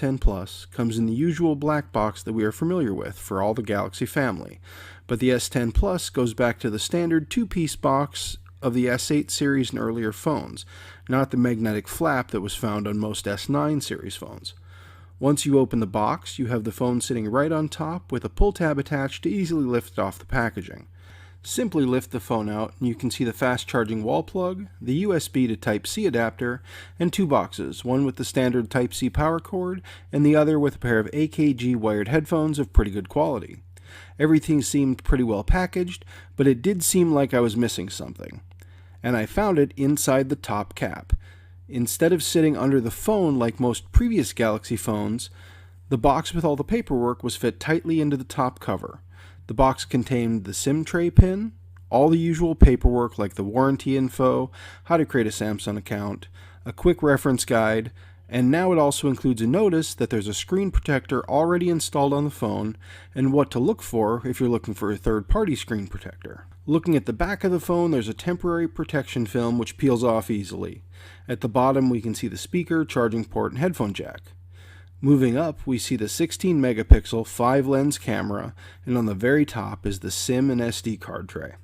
S10 Plus comes in the usual black box that we are familiar with for all the Galaxy family, but the S10 Plus goes back to the standard two-piece box of the S8 series and earlier phones, not the magnetic flap that was found on most S9 series phones. Once you open the box, you have the phone sitting right on top with a pull tab attached to easily lift it off the packaging. Simply lift the phone out and you can see the fast charging wall plug, the USB to Type-C adapter, and two boxes, one with the standard Type-C power cord and the other with a pair of AKG wired headphones of pretty good quality. Everything seemed pretty well packaged, but it did seem like I was missing something. And I found it inside the top cap. Instead of sitting under the phone like most previous Galaxy phones, the box with all the paperwork was fit tightly into the top cover. The box contained the SIM tray pin, all the usual paperwork like the warranty info, how to create a Samsung account, a quick reference guide, and now it also includes a notice that there's a screen protector already installed on the phone and what to look for if you're looking for a third-party screen protector. Looking at the back of the phone, there's a temporary protection film which peels off easily. At the bottom we can see the speaker, charging port, and headphone jack. Moving up, we see the 16 megapixel 5-lens camera, and on the very top is the SIM and SD card tray.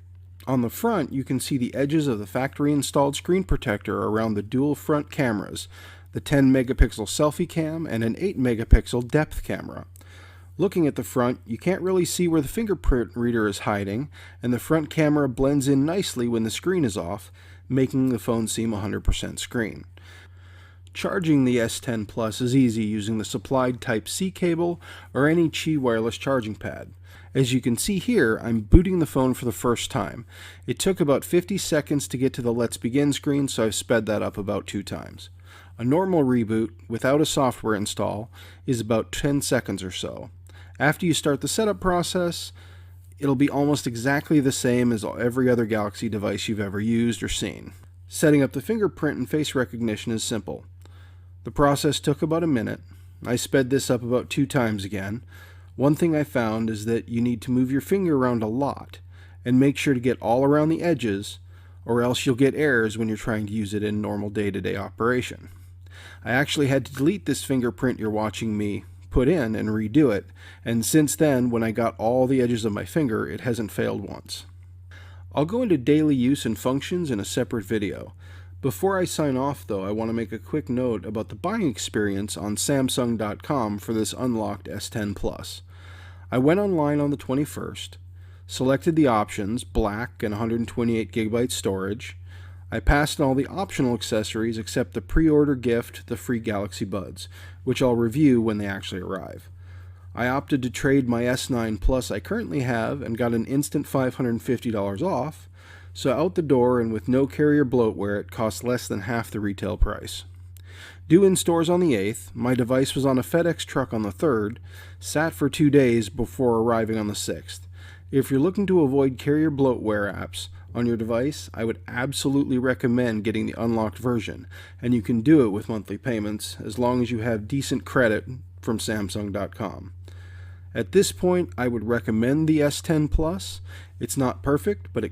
On the front, you can see the edges of the factory installed screen protector around the dual front cameras, the 10 megapixel selfie cam and an 8 megapixel depth camera. Looking at the front, you can't really see where the fingerprint reader is hiding, and the front camera blends in nicely when the screen is off, making the phone seem 100% screen. Charging the S10 Plus is easy using the supplied Type-C cable or any Qi wireless charging pad. As you can see here, I'm booting the phone for the first time. It took about 50 seconds to get to the Let's Begin screen, so I've sped that up about 2 times. A normal reboot, without a software install, is about 10 seconds or so. After you start the setup process, it'll be almost exactly the same as every other Galaxy device you've ever used or seen. Setting up the fingerprint and face recognition is simple. The process took about a minute. I sped this up about 2 times again. One thing I found is that you need to move your finger around a lot and make sure to get all around the edges, or else you'll get errors when you're trying to use it in normal day-to-day operation. I actually had to delete this fingerprint you're watching me put in and redo it, and since then, when I got all the edges of my finger, it hasn't failed once. I'll go into daily use and functions in a separate video. Before I sign off though, I want to make a quick note about the buying experience on Samsung.com for this unlocked S10 Plus. I went online on the 21st, selected the options, black and 128GB storage. I passed on all the optional accessories except the pre-order gift, the free Galaxy Buds, which I'll review when they actually arrive. I opted to trade my S9 Plus I currently have and got an instant $550 off, so out the door and with no carrier bloatware it costs less than half the retail price. Due in stores on the 8th, my device was on a FedEx truck on the 3rd, sat for 2 days before arriving on the 6th. If you're looking to avoid carrier bloatware apps on your device, I would absolutely recommend getting the unlocked version, and you can do it with monthly payments as long as you have decent credit from Samsung.com. At this point, I would recommend the S10 Plus. It's not perfect, but it